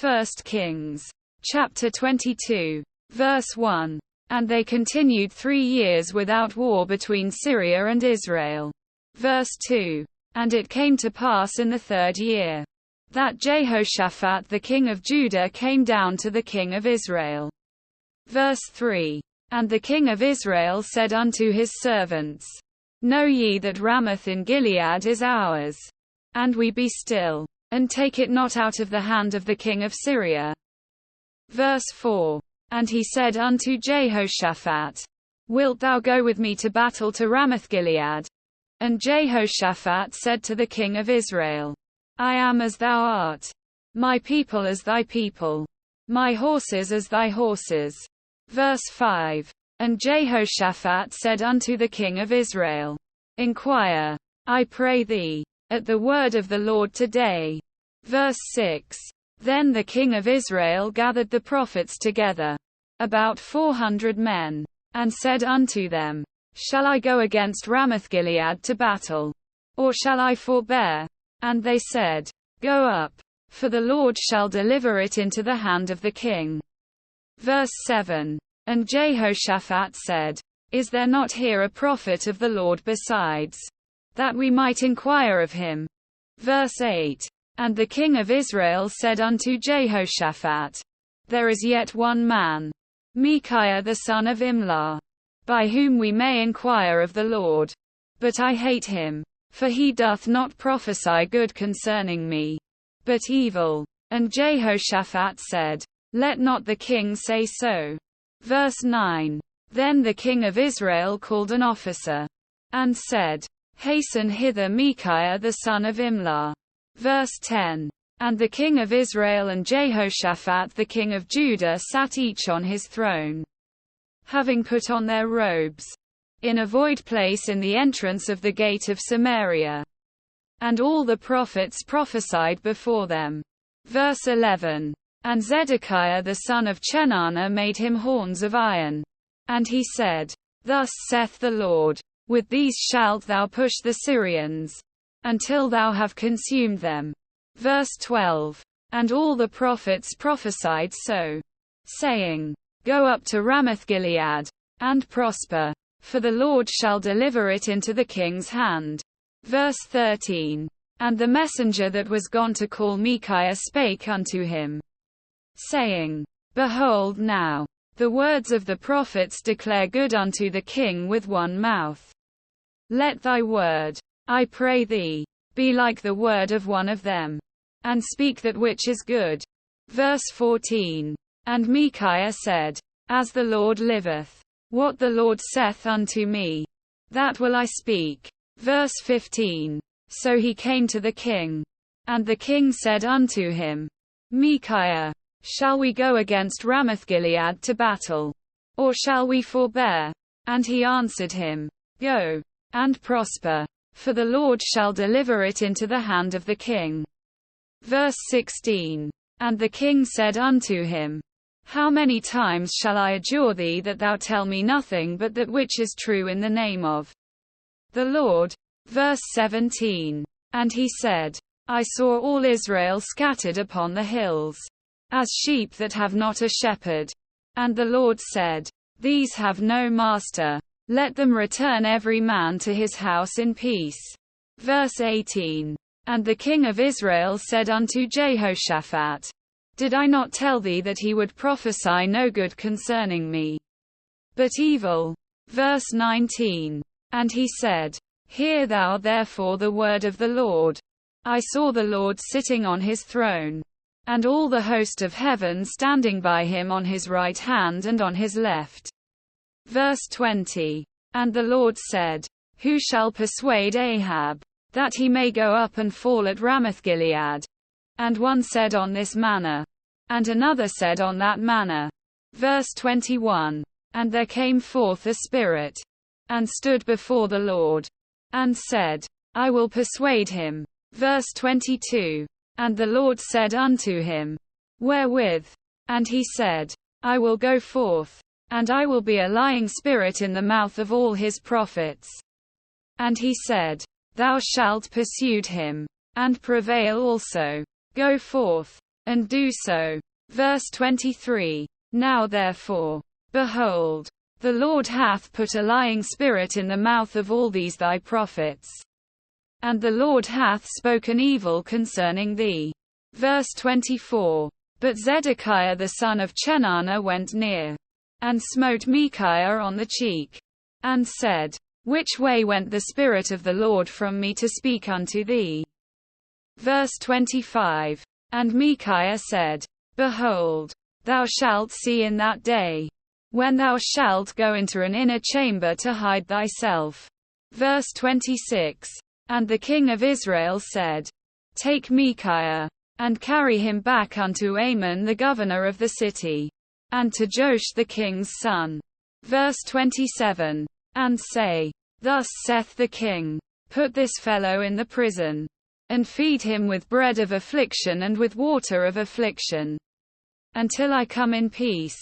1 Kings, chapter 22, verse 1. And they continued 3 years without war between Syria and Israel. Verse 2. And it came to pass in the 3rd year, that Jehoshaphat the king of Judah came down to the king of Israel. Verse 3. And the king of Israel said unto his servants, Know ye that Ramoth in Gilead is ours? And we be still, and take it not out of the hand of the king of Syria. Verse 4. And he said unto Jehoshaphat, Wilt thou go with me to battle to Ramoth Gilead? And Jehoshaphat said to the king of Israel, I am as thou art, my people as thy people, my horses as thy horses. Verse 5. And Jehoshaphat said unto the king of Israel, Inquire, I pray thee, at the word of the Lord today. Verse 6. Then the king of Israel gathered the prophets together, about 400 men, and said unto them, Shall I go against Ramoth Gilead to battle? Or shall I forbear? And they said, Go up, for the Lord shall deliver it into the hand of the king. Verse 7. And Jehoshaphat said, Is there not here a prophet of the Lord besides, that we might inquire of him? Verse 8. And the king of Israel said unto Jehoshaphat, There is yet one man, Micaiah the son of Imlah, by whom we may inquire of the Lord. But I hate him, for he doth not prophesy good concerning me, but evil. And Jehoshaphat said, Let not the king say so. Verse 9. Then the king of Israel called an officer, and said, Hasten hither Micaiah the son of Imlah. Verse 10. And the king of Israel and Jehoshaphat the king of Judah sat each on his throne, having put on their robes, in a void place in the entrance of the gate of Samaria. And all the prophets prophesied before them. Verse 11. And Zedekiah the son of Chenaanah made him horns of iron. And he said, Thus saith the Lord, With these shalt thou push the Syrians, until thou have consumed them. Verse 12. And all the prophets prophesied so, saying, Go up to Ramoth Gilead, and prosper, for the Lord shall deliver it into the king's hand. Verse 13. And the messenger that was gone to call Micaiah spake unto him, saying, Behold now, the words of the prophets declare good unto the king with one mouth. Let thy word, I pray thee, be like the word of one of them, and speak that which is good. Verse 14. And Micaiah said, As the Lord liveth, what the Lord saith unto me, that will I speak. Verse 15. So he came to the king. And the king said unto him, Micaiah, shall we go against Ramoth Gilead to battle? Or shall we forbear? And he answered him, Go, and prosper, for the Lord shall deliver it into the hand of the king. Verse 16. And the king said unto him, How many times shall I adjure thee that thou tell me nothing but that which is true in the name of the Lord? Verse 17. And he said, I saw all Israel scattered upon the hills, as sheep that have not a shepherd. And the Lord said, These have no master. Let them return every man to his house in peace. Verse 18. And the king of Israel said unto Jehoshaphat, Did I not tell thee that he would prophesy no good concerning me, but evil? Verse 19. And he said, Hear thou therefore the word of the Lord. I saw the Lord sitting on his throne, and all the host of heaven standing by him on his right hand and on his left. Verse 20. And the Lord said, Who shall persuade Ahab, that he may go up and fall at Ramoth Gilead? And one said on this manner, and another said on that manner. Verse 21. And there came forth a spirit, and stood before the Lord, and said, I will persuade him. Verse 22. And the Lord said unto him, Wherewith? And he said, I will go forth, and I will be a lying spirit in the mouth of all his prophets. And he said, Thou shalt pursue him, and prevail also. Go forth, and do so. Verse 23. Now therefore, behold, the Lord hath put a lying spirit in the mouth of all these thy prophets, and the Lord hath spoken evil concerning thee. Verse 24. But Zedekiah the son of Chenaanah went near, and smote Micaiah on the cheek, and said, Which way went the Spirit of the Lord from me to speak unto thee? Verse 25. And Micaiah said, Behold, thou shalt see in that day, when thou shalt go into an inner chamber to hide thyself. Verse 26. And the king of Israel said, Take Micaiah, and carry him back unto Amon the governor of the city, and to Joash the king's son. Verse 27. And say, Thus saith the king, Put this fellow in the prison, and feed him with bread of affliction and with water of affliction, until I come in peace.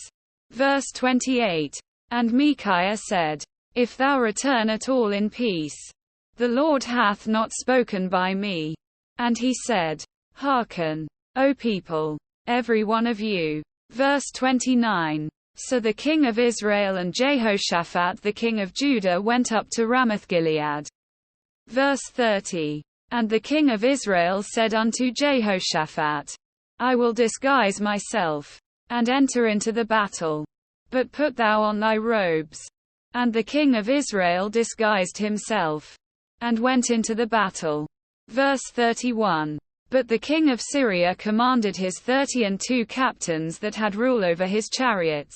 Verse 28. And Micaiah said, If thou return at all in peace, the Lord hath not spoken by me. And he said, Hearken, O people, every one of you. Verse 29. So the king of Israel and Jehoshaphat the king of Judah went up to Ramoth-Gilead. Verse 30. And the king of Israel said unto Jehoshaphat, I will disguise myself, and enter into the battle. But put thou on thy robes. And the king of Israel disguised himself, and went into the battle. Verse 31. But the king of Syria commanded his 32 captains that had rule over his chariots,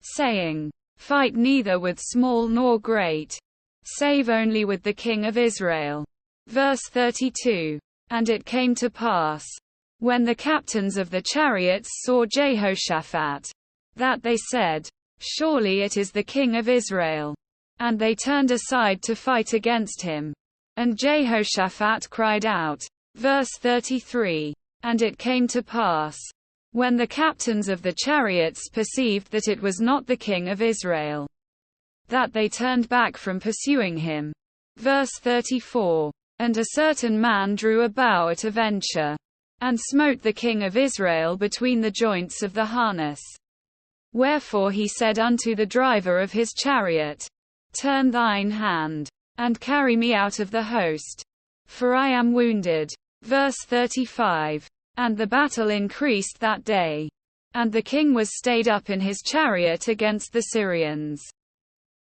saying, Fight neither with small nor great, save only with the king of Israel. Verse 32. And it came to pass, when the captains of the chariots saw Jehoshaphat, that they said, Surely it is the king of Israel. And they turned aside to fight against him. And Jehoshaphat cried out. Verse 33. And it came to pass, when the captains of the chariots perceived that it was not the king of Israel, that they turned back from pursuing him. Verse 34. And a certain man drew a bow at a venture, and smote the king of Israel between the joints of the harness. Wherefore he said unto the driver of his chariot, Turn thine hand, and carry me out of the host, for I am wounded. Verse 35. And the battle increased that day, and the king was stayed up in his chariot against the Syrians,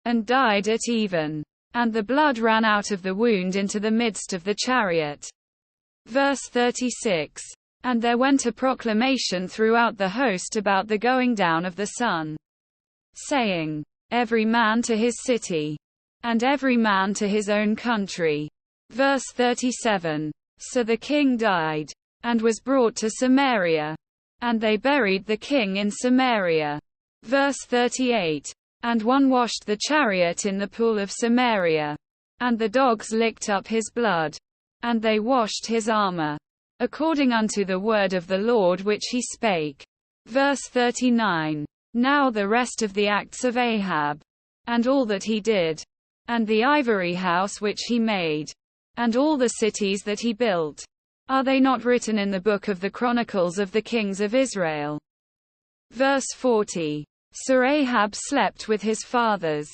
and died at even. And the blood ran out of the wound into the midst of the chariot. Verse 36. And there went a proclamation throughout the host about the going down of the sun, saying, Every man to his city, and every man to his own country. Verse 37. So the king died, and was brought to Samaria, and they buried the king in Samaria. Verse 38. And one washed the chariot in the pool of Samaria, and the dogs licked up his blood, and they washed his armor, according unto the word of the Lord which he spake. Verse 39. Now the rest of the acts of Ahab, and all that he did, and the ivory house which he made, and all the cities that he built, are they not written in the book of the Chronicles of the kings of Israel? Verse 40. Sir Ahab slept with his fathers,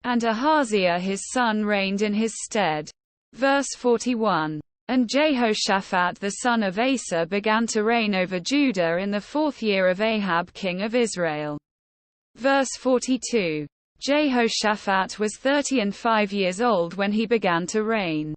and Ahaziah his son reigned in his stead. Verse 41. And Jehoshaphat the son of Asa began to reign over Judah in the 4th year of Ahab king of Israel. Verse 42. Jehoshaphat was 35 years old when he began to reign,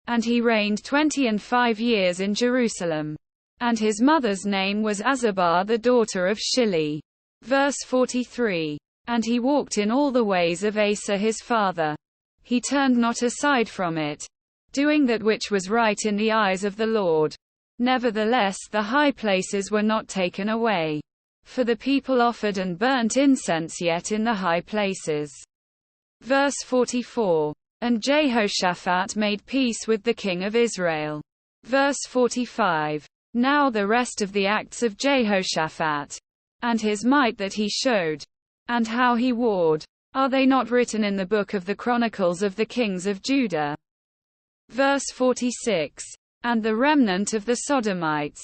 and he reigned 25 years in Jerusalem. And his mother's name was Azubah the daughter of Shili. Verse 43. And he walked in all the ways of Asa his father. He turned not aside from it, doing that which was right in the eyes of the Lord. Nevertheless the high places were not taken away, for the people offered and burnt incense yet in the high places. Verse 44. And Jehoshaphat made peace with the king of Israel. Verse 45. Now the rest of the acts of Jehoshaphat, and his might that he showed, and how he warred, are they not written in the book of the Chronicles of the kings of Judah? Verse 46. And the remnant of the Sodomites,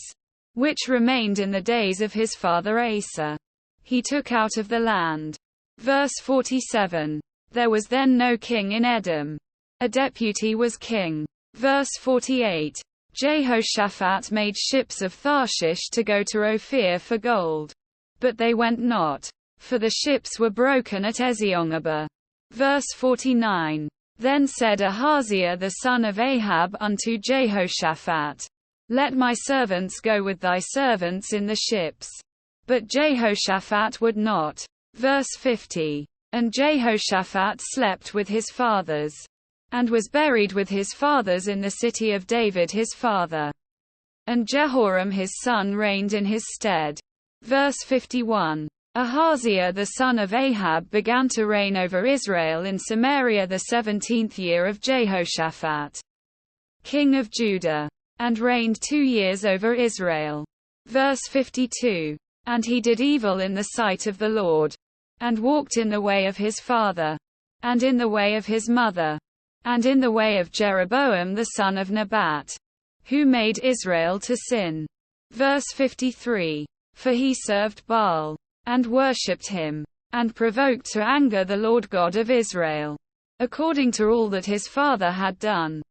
which remained in the days of his father Asa. He took out of the land. Verse 47. There was then no king in Edom. A deputy was king. Verse 48. Jehoshaphat made ships of Tarshish to go to Ophir for gold. But they went not, for the ships were broken at Eziongeber. Verse 49. Then said Ahaziah the son of Ahab unto Jehoshaphat, Let my servants go with thy servants in the ships. But Jehoshaphat would not. Verse 50. And Jehoshaphat slept with his fathers, and was buried with his fathers in the city of David his father. And Jehoram his son reigned in his stead. Verse 51. Ahaziah the son of Ahab began to reign over Israel in Samaria the 17th year of Jehoshaphat, king of Judah, and reigned 2 years over Israel. Verse 52. And he did evil in the sight of the Lord, and walked in the way of his father, and in the way of his mother, and in the way of Jeroboam the son of Nebat, who made Israel to sin. Verse 53. For he served Baal, and worshipped him, and provoked to anger the Lord God of Israel, according to all that his father had done.